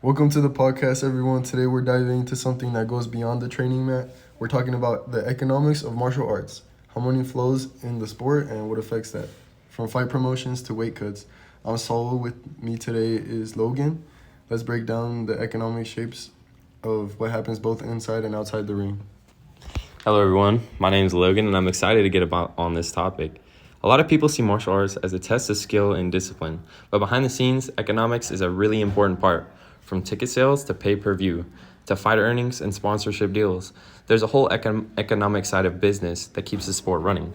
Welcome to the podcast, everyone. Today we're diving into something that goes beyond the training mat. We're talking about the economics of martial arts, how money flows in the sport, and what affects that. From fight promotions to weight cuts. I'm Saul. With me today is Logan. Let's break down the economic shapes of what happens both inside and outside the ring. Hello everyone, my name is Logan and I'm excited to get on this topic. A lot of people see martial arts as a test of skill and discipline, but behind the scenes, economics is a really important part. From ticket sales to pay-per-view, to fight earnings and sponsorship deals, there's a whole economic side of business that keeps the sport running.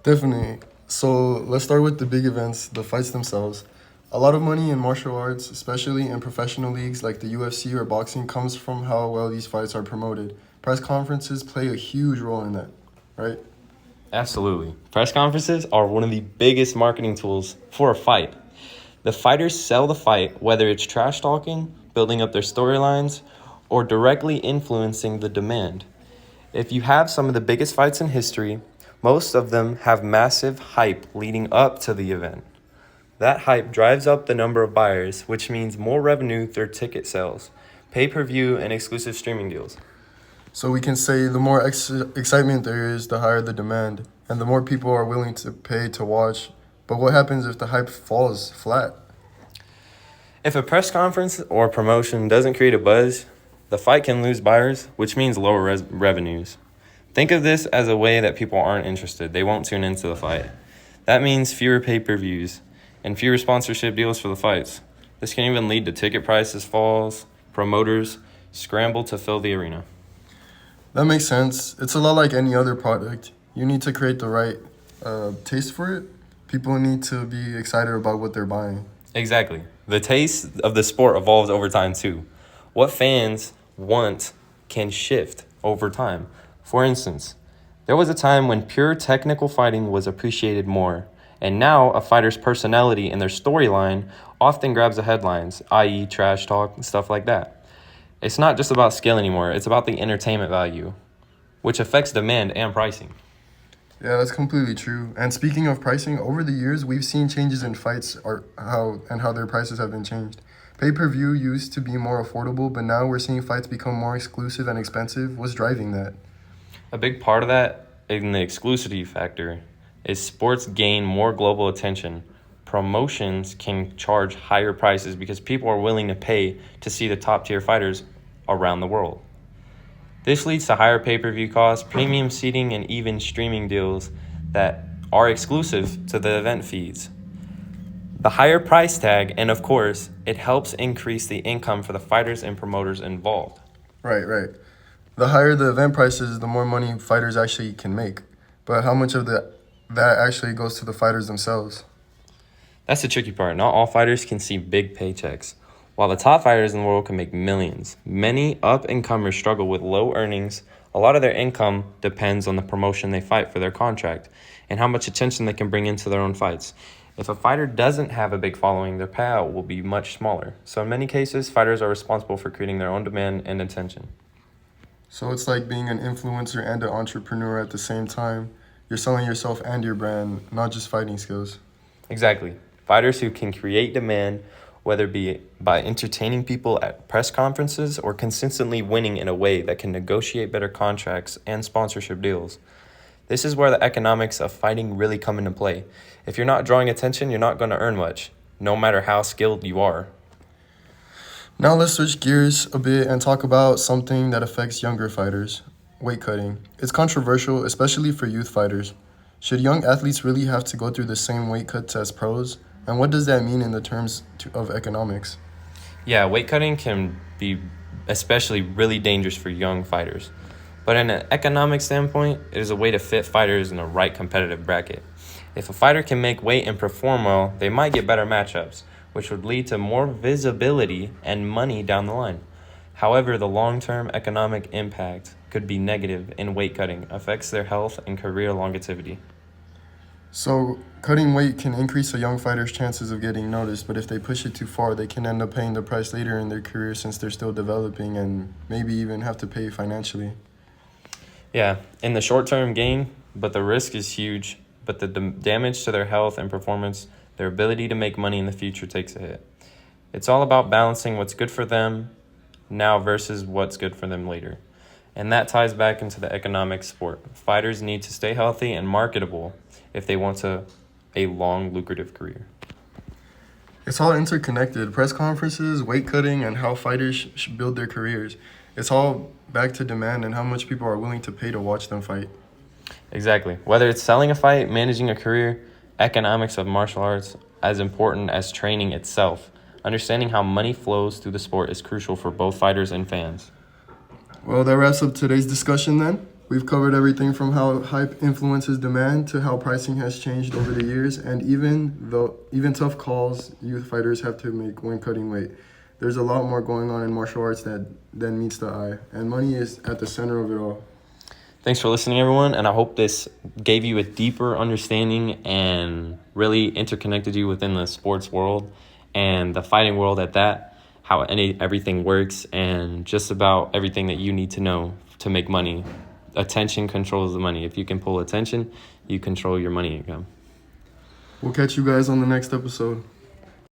Definitely. So let's start with the big events, the fights themselves. A lot of money in martial arts, especially in professional leagues like the UFC or boxing, comes from how well these fights are promoted. Press conferences play a huge role in that, right? Absolutely. Press conferences are one of the biggest marketing tools for a fight. The fighters sell the fight, whether it's trash talking, building up their storylines, or directly influencing the demand. If you have some of the biggest fights in history, most of them have massive hype leading up to the event. That hype drives up the number of buyers, which means more revenue through ticket sales, pay-per-view, and exclusive streaming deals. So we can say the more excitement there is, the higher the demand, and the more people are willing to pay to watch. But what happens if the hype falls flat? If a press conference or promotion doesn't create a buzz, the fight can lose buyers, which means lower revenues. Think of this as a way that people aren't interested. They won't tune into the fight. That means fewer pay-per-views and fewer sponsorship deals for the fights. This can even lead to ticket prices falls, promoters scramble to fill the arena. That makes sense. It's a lot like any other product. You need to create the right taste for it. People need to be excited about what they're buying. Exactly. The taste of the sport evolves over time too. What fans want can shift over time. For instance, there was a time when pure technical fighting was appreciated more, and now a fighter's personality and their storyline often grabs the headlines, i.e. trash talk and stuff like that. It's not just about skill anymore, it's about the entertainment value, which affects demand and pricing. Yeah, that's completely true. And speaking of pricing, over the years we've seen changes in fights how their prices have been changed. Pay-per-view used to be more affordable, but now we're seeing fights become more exclusive and expensive. What's driving that? A big part of that, in the exclusivity factor, is sports gain more global attention. Promotions can charge higher prices because people are willing to pay to see the top tier fighters around the world. This leads to higher pay-per-view costs, premium seating, and even streaming deals that are exclusive to the event feeds. The higher price tag, and of course, it helps increase the income for the fighters and promoters involved. Right. The higher the event prices, the more money fighters actually can make. But how much of that actually goes to the fighters themselves? That's the tricky part. Not all fighters can see big paychecks. While the top fighters in the world can make millions, many up-and-comers struggle with low earnings. A lot of their income depends on the promotion they fight for their contract and how much attention they can bring into their own fights. If a fighter doesn't have a big following, their payout will be much smaller. So in many cases, fighters are responsible for creating their own demand and attention. So it's like being an influencer and an entrepreneur at the same time. You're selling yourself and your brand, not just fighting skills. Exactly. Fighters who can create demand, whether it be by entertaining people at press conferences or consistently winning in a way that can negotiate better contracts and sponsorship deals. This is where the economics of fighting really come into play. If you're not drawing attention, you're not going to earn much, no matter how skilled you are. Now let's switch gears a bit and talk about something that affects younger fighters, weight cutting. It's controversial, especially for youth fighters. Should young athletes really have to go through the same weight cuts as pros? And what does that mean in the terms of economics? Yeah, weight cutting can be especially really dangerous for young fighters. But in an economic standpoint, it is a way to fit fighters in the right competitive bracket. If a fighter can make weight and perform well, they might get better matchups, which would lead to more visibility and money down the line. However, the long-term economic impact could be negative in weight cutting, affects their health and career longevity. So, cutting weight can increase a young fighter's chances of getting noticed, but if they push it too far, they can end up paying the price later in their career since they're still developing and maybe even have to pay financially. Yeah, in the short-term gain, but the risk is huge, but the damage to their health and performance, their ability to make money in the future takes a hit. It's all about balancing what's good for them now versus what's good for them later. And that ties back into the economic sport. Fighters need to stay healthy and marketable if they want a long, lucrative career. It's all interconnected. Press conferences, weight cutting, and how fighters should build their careers. It's all back to demand and how much people are willing to pay to watch them fight. Exactly. Whether it's selling a fight, managing a career, economics of martial arts as important as training itself. Understanding how money flows through the sport is crucial for both fighters and fans. Well, that wraps up today's discussion then. We've covered everything from how hype influences demand to how pricing has changed over the years, and even tough calls youth fighters have to make when cutting weight. There's a lot more going on in martial arts than meets the eye, and money is at the center of it all. Thanks for listening, everyone, and I hope this gave you a deeper understanding and really interconnected you within the sports world and the fighting world at that, how everything works, and just about everything that you need to know to make money. Attention controls the money. If you can pull attention, you control your money income. We'll catch you guys on the next episode.